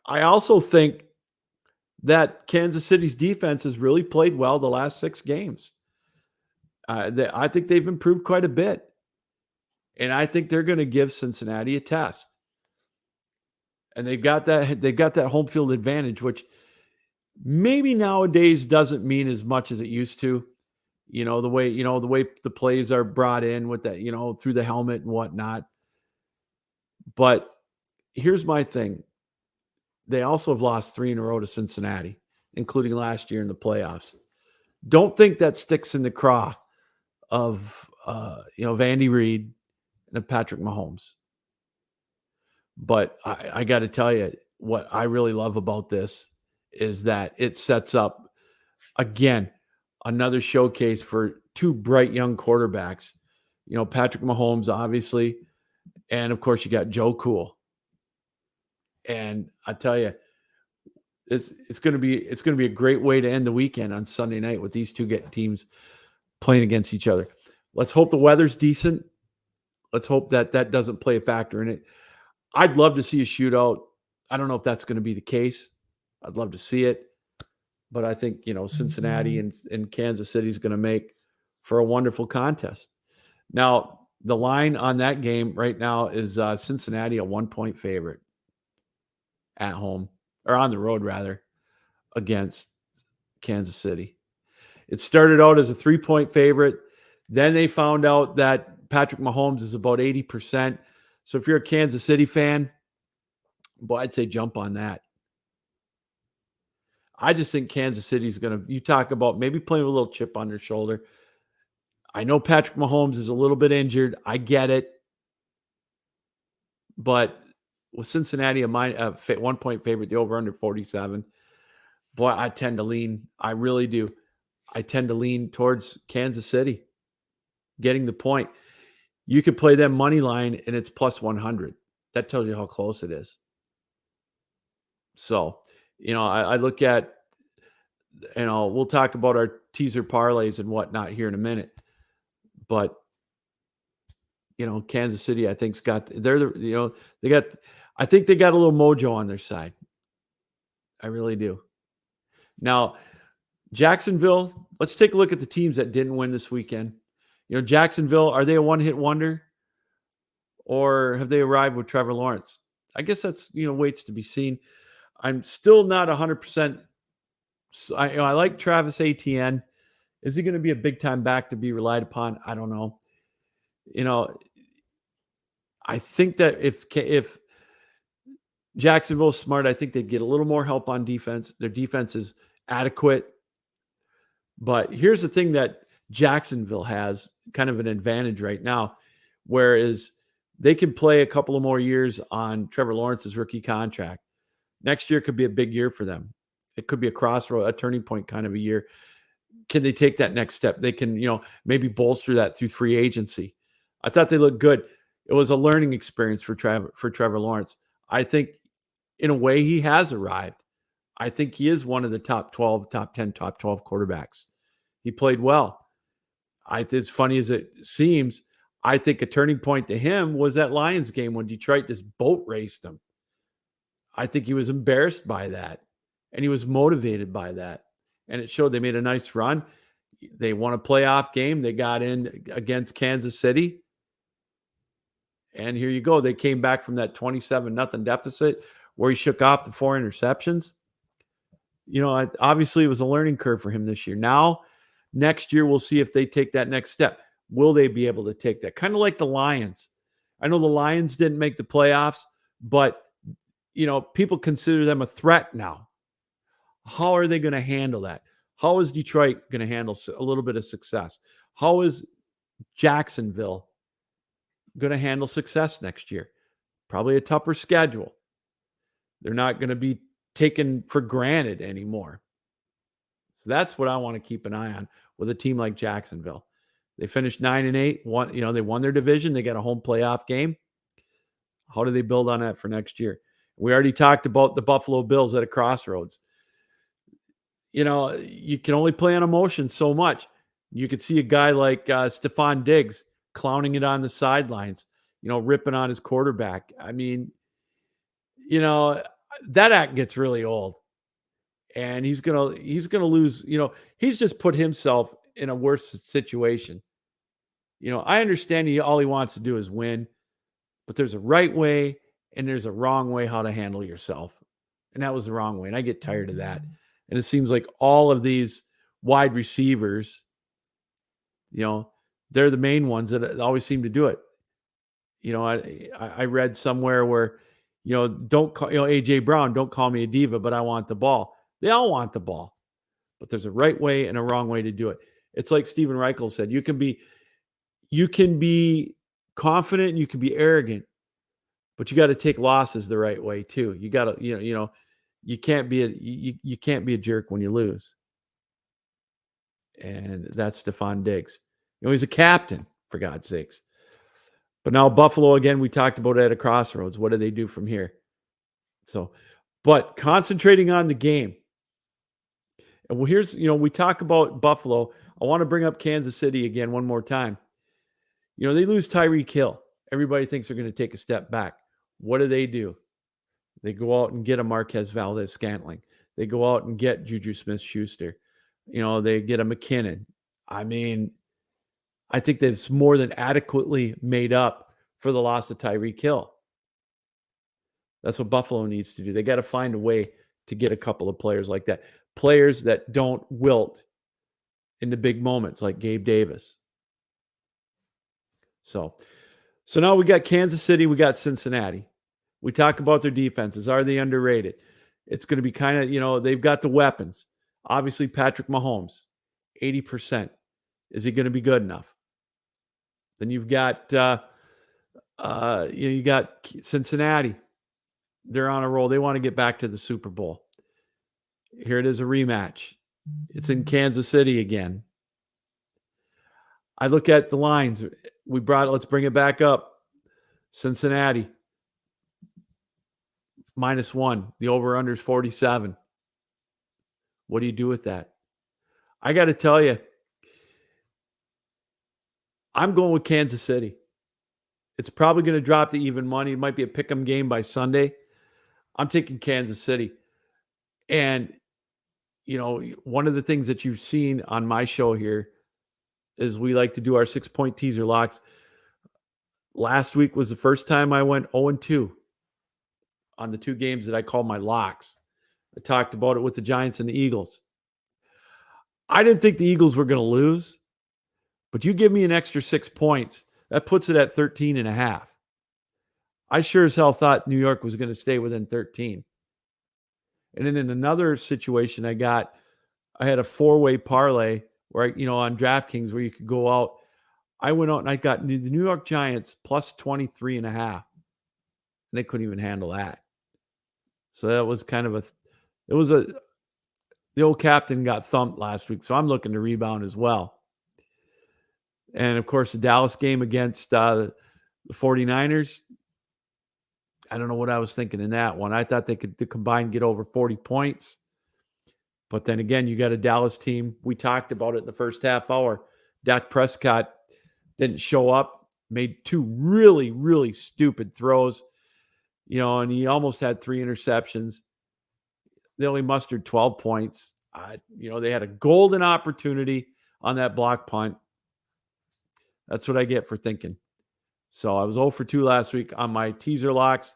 I also think that Kansas City's defense has really played well the last 6 games. I think they've improved quite a bit. And I think they're going to give Cincinnati a test. And they've got that home field advantage, which maybe nowadays doesn't mean as much as it used to. The way the plays are brought in with that, through the helmet and whatnot. But here's my thing. They also have lost 3 in a row to Cincinnati, including last year in the playoffs. Don't think that sticks in the craw of Andy Reid and of Patrick Mahomes. But I got to tell you, what I really love about this is that it sets up, again, another showcase for 2 bright young quarterbacks. Patrick Mahomes, obviously, and of course you got Joe Cool. And I tell you, it's going to be a great way to end the weekend on Sunday night with these 2 teams playing against each other. Let's hope the weather's decent. Let's hope that doesn't play a factor in it. I'd love to see a shootout. I don't know if that's going to be the case. I'd love to see it. But I think, Cincinnati and Kansas City is going to make for a wonderful contest. Now, the line on that game right now is Cincinnati a 1-point favorite at home, or on the road rather. against Kansas City. It started out as a 3-point favorite. Then they found out that Patrick Mahomes is about 80%. So if you're a Kansas City fan, boy, I'd say jump on that. I just think Kansas City's going to, you talk about maybe playing with a little chip on their shoulder. I know Patrick Mahomes is a little bit injured. I get it. But with Cincinnati, a 1-point favorite, the over under 47. Boy, I tend to lean. I really do. I tend to lean towards Kansas City getting the point. You could play them money line and it's plus 100. That tells you how close it is. So, I look at, we'll talk about our teaser parlays and whatnot here in a minute. But, Kansas City, I think's got, I think they got a little mojo on their side. I really do. Now, Jacksonville, let's take a look at the teams that didn't win this weekend. Jacksonville, are they a one-hit wonder? Or have they arrived with Trevor Lawrence? I guess that's, waits to be seen. I'm still not 100%. I like Travis Etienne. Is he going to be a big-time back to be relied upon? I don't know. I think that if Jacksonville's smart, I think they'd get a little more help on defense. Their defense is adequate. But here's the thing that Jacksonville has kind of an advantage right now, whereas they can play a couple of more years on Trevor Lawrence's rookie contract. Next year could be a big year for them. It could be a crossroad, a turning point kind of a year. Can they take that next step? They can, maybe bolster that through free agency. I thought they looked good. It was a learning experience for Trevor Lawrence. I think in a way he has arrived. I think he is one of the top 12, top 10, top 12 quarterbacks. He played well. As funny as it seems, I think a turning point to him was that Lions game when Detroit just boat raced him. I think he was embarrassed by that, and he was motivated by that. And it showed they made a nice run. They won a playoff game. They got in against Kansas City. And here you go. They came back from that 27-0 deficit where he shook off the 4 interceptions. Obviously it was a learning curve for him this year. Now, next year, we'll see if they take that next step. Will they be able to take that? Kind of like the Lions. I know the Lions didn't make the playoffs, but, people consider them a threat now. How are they going to handle that? How is Detroit going to handle a little bit of success? How is Jacksonville going to handle success next year? Probably a tougher schedule. They're not going to be taken for granted anymore. So that's what I want to keep an eye on with a team like Jacksonville. They finished 9-8. They won their division. They got a home playoff game. How do they build on that for next year? We already talked about the Buffalo Bills at a crossroads. You can only play on emotion so much. You could see a guy like Stephon Diggs clowning it on the sidelines, ripping on his quarterback. I mean, that act gets really old. And he's gonna lose. He's just put himself in a worse situation. I understand all he wants to do is win, but there's a right way and there's a wrong way how to handle yourself. And that was the wrong way. And I get tired of that. And it seems like all of these wide receivers, they're the main ones that always seem to do it. I read somewhere where, don't call, AJ Brown, don't call me a diva, but I want the ball. They all want the ball, but there's a right way and a wrong way to do it. It's like Steven Rychel said, you can be confident and you can be arrogant, but you got to take losses the right way too. You got to, you can't be a jerk when you lose. And that's Stephon Diggs. He's a captain, for God's sakes. But now Buffalo, again, we talked about it at a crossroads. What do they do from here? So, but concentrating on the game. And here's, we talk about Buffalo. I want to bring up Kansas City again one more time. They lose Tyreek Hill. Everybody thinks they're going to take a step back. What do? They go out and get a Marquez Valdez-Scantling. They go out and get Juju Smith-Schuster. They get a McKinnon. I mean, I think they've more than adequately made up for the loss of Tyreek Hill. That's what Buffalo needs to do. They got to find a way to get a couple of players like that. Players that don't wilt in the big moments like Gabe Davis. So now we got Kansas City, we got Cincinnati. We talk about their defenses. Are they underrated? It's going to be kind of, they've got the weapons. Obviously, Patrick Mahomes, 80%. Is he going to be good enough? Then you've got you got Cincinnati. They're on a roll. They want to get back to the Super Bowl. Here it is, a rematch. It's in Kansas City again. I look at the lines. Let's bring it back up. Cincinnati, -1. The over-under is 47. What do you do with that? I got to tell you, I'm going with Kansas City. It's probably going to drop to even money. It might be a pick'em game by Sunday. I'm taking Kansas City. And, one of the things that you've seen on my show here is we like to do our 6-point teaser locks. Last week was the first time I went 0-2 on the 2 games that I call my locks. I talked about it with the Giants and the Eagles. I didn't think the Eagles were going to lose, but you give me an extra 6 points, that puts it at 13.5. I sure as hell thought New York was going to stay within 13. And then in another situation I had a 4-way parlay where on DraftKings where you could go out. I went out and I got the New York Giants plus 23.5. And they couldn't even handle that. So that was the old captain got thumped last week. So I'm looking to rebound as well. And of course, the Dallas game against the 49ers. I don't know what I was thinking in that one. I thought they could combine get over 40 points. But then again, you got a Dallas team. We talked about it in the first half hour. Dak Prescott didn't show up, made 2 really, really stupid throws, and he almost had 3 interceptions. They only mustered 12 points. They had a golden opportunity on that block punt. That's what I get for thinking. So I was 0 for 2 last week on my teaser locks.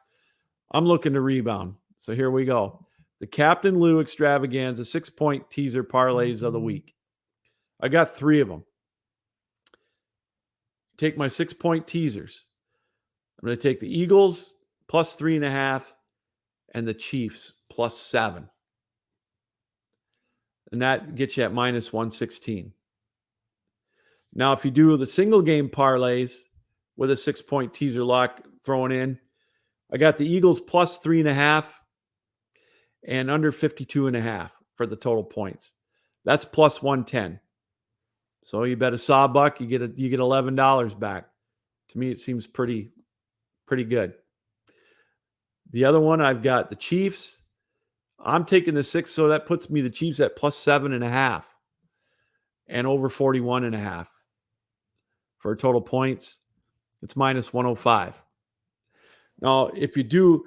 I'm looking to rebound. So here we go. The Captain Lou Extravaganza 6-point teaser parlays of the week. I got 3 of them. Take my 6-point teasers. I'm going to take the Eagles plus 3.5 and the Chiefs plus 7. And that gets you at -116. Now, if you do the single game parlays with a 6-point teaser lock thrown in, I got the Eagles plus 3.5 and under 52.5 for the total points. That's plus 110. So you bet a sawbuck, you get $11 back. To me, it seems pretty good. The other one, I've got the Chiefs. I'm taking the 6, so that puts me the Chiefs at plus 7.5 and over 41.5 for total points. It's -105. Now, if you do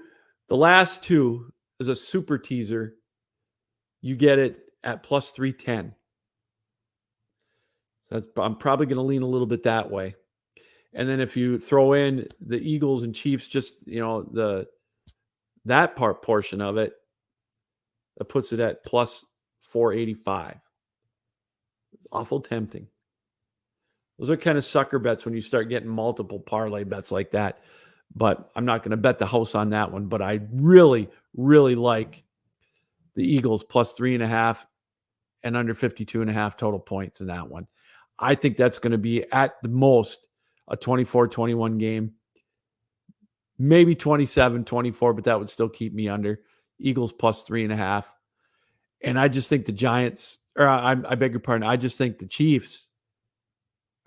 the last 2 as a super teaser, you get it at plus 310. So I'm probably going to lean a little bit that way. And then if you throw in the Eagles and Chiefs, just that portion of it, that puts it at plus 485. Awful tempting. Those are kind of sucker bets when you start getting multiple parlay bets like that. But I'm not going to bet the house on that one. But I really, really like the Eagles plus 3.5 and under 52.5 total points in that one. I think that's going to be at the most a 24-21 game. Maybe 27-24, but that would still keep me under. Eagles plus 3.5. And I just think the Giants, or I beg your pardon, I just think the Chiefs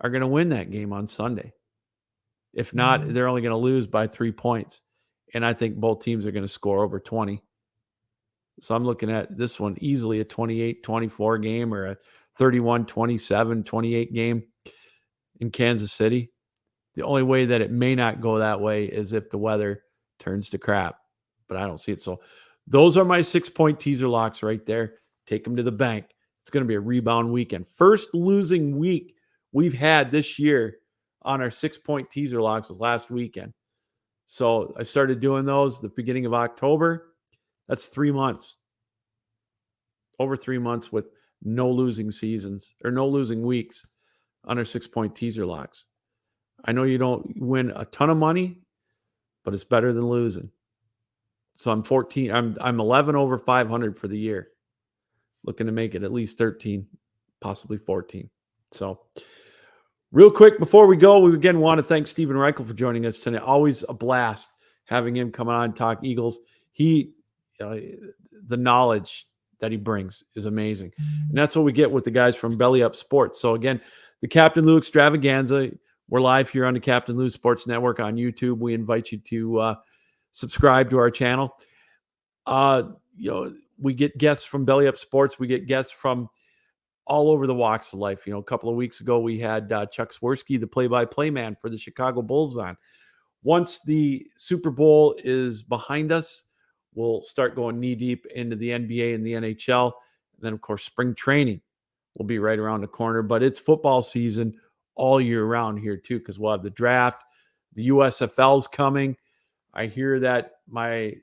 are going to win that game on Sunday. If not, they're only going to lose by 3 points. And I think both teams are going to score over 20. So I'm looking at this one easily a 28-24 game or a 31-27-28 game in Kansas City. The only way that it may not go that way is if the weather turns to crap. But I don't see it. So those are my 6-point teaser locks right there. Take them to the bank. It's going to be a rebound weekend. First losing week we've had this year on our 6-point teaser locks was last weekend. So I started doing those the beginning of October. That's 3 months. over 3 months with no losing seasons or no losing weeks on our 6-point teaser locks. I know you don't win a ton of money, but it's better than losing. So I'm 14. I'm 11 over 500 for the year. Looking to make it at least 13, possibly 14. So real quick before we go, we again want to thank Stephen Rychel for joining us tonight. Always a blast having him come on and talk Eagles. The knowledge that he brings is amazing. And that's what we get with the guys from Belly Up Sports. So again, the Captain Lou Extravaganza. We're live here on the Captain Lou Sports Network on YouTube. We invite you to subscribe to our channel. We get guests from Belly Up Sports. We get guests from all over the walks of life. A couple of weeks ago, we had Chuck Swirsky, the play-by-play man for the Chicago Bulls on. Once the Super Bowl is behind us, we'll start going knee-deep into the NBA and the NHL. And then, of course, spring training will be right around the corner. But it's football season all year round here, too, because we'll have the draft. The USFL's coming. I hear that my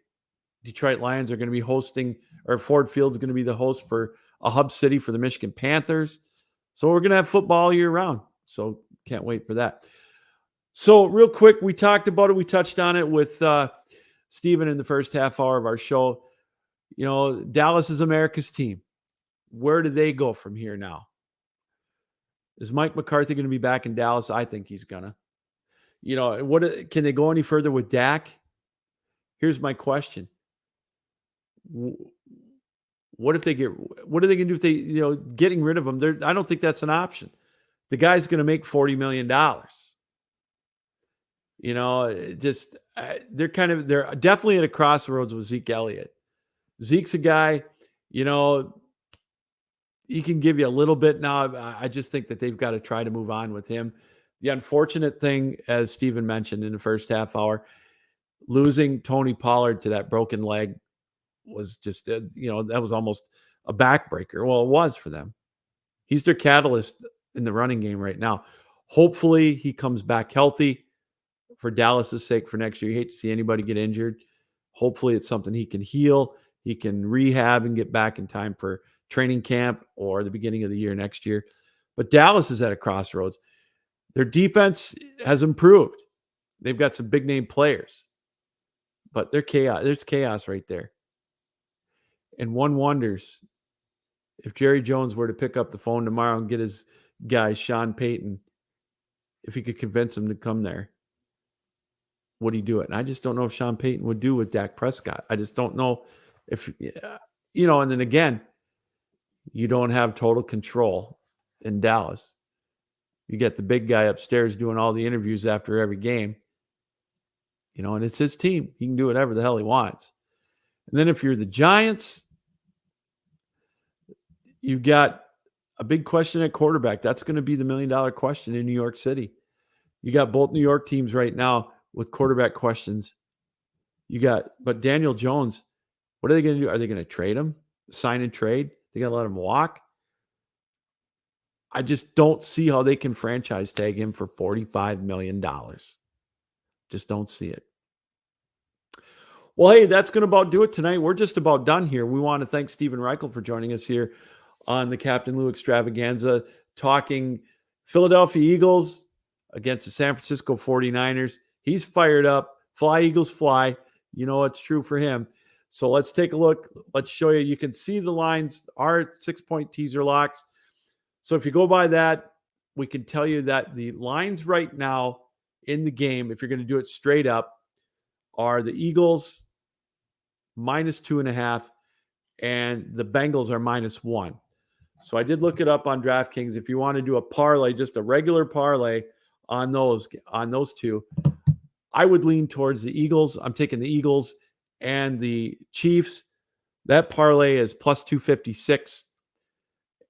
Detroit Lions are going to be hosting, or Ford Field's going to be the host for a hub city for the Michigan Panthers. So we're going to have football all year round. So can't wait for that. So real quick, we talked about it. We touched on it with Steven in the first half hour of our show. Dallas is America's team. Where do they go from here now? Is Mike McCarthy going to be back in Dallas? I think he's going to. Can they go any further with Dak? Here's my question. What are they going to do if they, getting rid of him? I don't think that's an option. The guy's going to make $40 million. They're definitely at a crossroads with Zeke Elliott. Zeke's a guy, he can give you a little bit now. I just think that they've got to try to move on with him. The unfortunate thing, as Steven mentioned in the first half hour, losing Tony Pollard to that broken leg was just, that was almost a backbreaker. Well, it was for them. He's their catalyst in the running game right now. Hopefully he comes back healthy for Dallas's sake for next year. You hate to see anybody get injured. Hopefully it's something he can heal. He can rehab and get back in time for training camp or the beginning of the year next year. But Dallas is at a crossroads. Their defense has improved. They've got some big name players, but they're chaos. There's chaos right there. And one wonders if Jerry Jones were to pick up the phone tomorrow and get his guy, Sean Payton, if he could convince him to come there, would he do it? And I just don't know if Sean Payton would do with Dak Prescott. I just don't know if, and then again, you don't have total control in Dallas. You get the big guy upstairs doing all the interviews after every game, and it's his team. He can do whatever the hell he wants. And then if you're the Giants, you've got a big question at quarterback. That's going to be the $1 million question in New York City. You got both New York teams right now with quarterback questions. But Daniel Jones, what are they going to do? Are they going to trade him? Sign and trade? They got to let him walk? I just don't see how they can franchise tag him for $45 million. Just don't see it. Well, hey, that's going to about do it tonight. We're just about done here. We want to thank Stephen Rychel for joining us here on the Captain Lou Extravaganza, talking Philadelphia Eagles against the San Francisco 49ers. He's fired up. Fly, Eagles, fly. It's true for him. So let's take a look. Let's show you. You can see the lines, our 6-point teaser locks. So if you go by that, we can tell you that the lines right now in the game, if you're going to do it straight up, are the Eagles -2.5 and the Bengals are -1. So I did look it up on DraftKings. If you want to do a parlay, just a regular parlay on those two, I would lean towards the Eagles. I'm taking the Eagles and the Chiefs. That parlay is +256.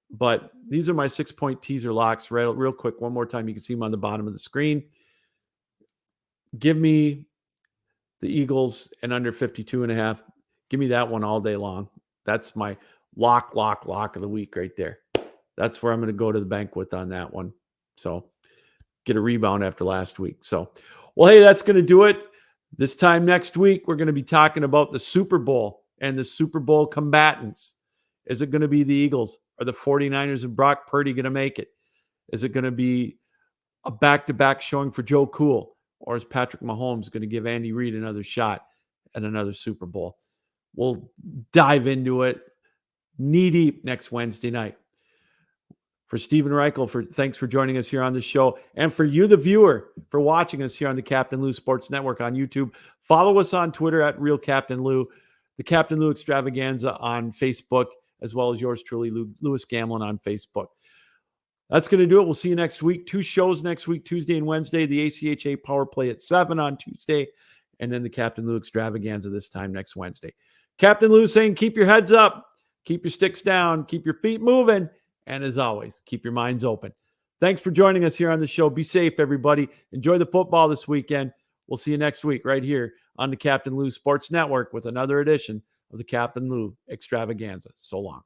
But these are my 6-point teaser locks. Real quick, one more time. You can see them on the bottom of the screen. Give me the Eagles and under 52.5. Give me that one all day long. That's my lock of the week right there. That's where I'm going to go to the bank with on that one. So get a rebound after last week. So, well, hey, that's going to do it. This time next week, we're going to be talking about the Super Bowl and the Super Bowl combatants Is it going to be the Eagles? Are the 49ers and Brock Purdy going to make it? Is it going to be a back-to-back showing for Joe Cool? Or is Patrick Mahomes going to give Andy Reid another shot at another Super Bowl? We'll dive into it knee-deep next Wednesday night. For Stephen Rychel, thanks for joining us here on the show. And for you, the viewer, for watching us here on the Captain Lou Sports Network on YouTube. Follow us on Twitter at Real Captain Lou, the Captain Lou Extravaganza on Facebook, as well as yours truly, Louis Gamlin on Facebook. That's going to do it. We'll see you next week. 2 shows next week, Tuesday and Wednesday. The ACHA Power Play at 7 on Tuesday, and then the Captain Lou Extravaganza this time next Wednesday. Captain Lou saying, keep your heads up, keep your sticks down, keep your feet moving, and as always, keep your minds open. Thanks for joining us here on the show. Be safe, everybody. Enjoy the football this weekend. We'll see you next week right here on the Captain Lou Sports Network with another edition of the Captain Lou Extravaganza. So long.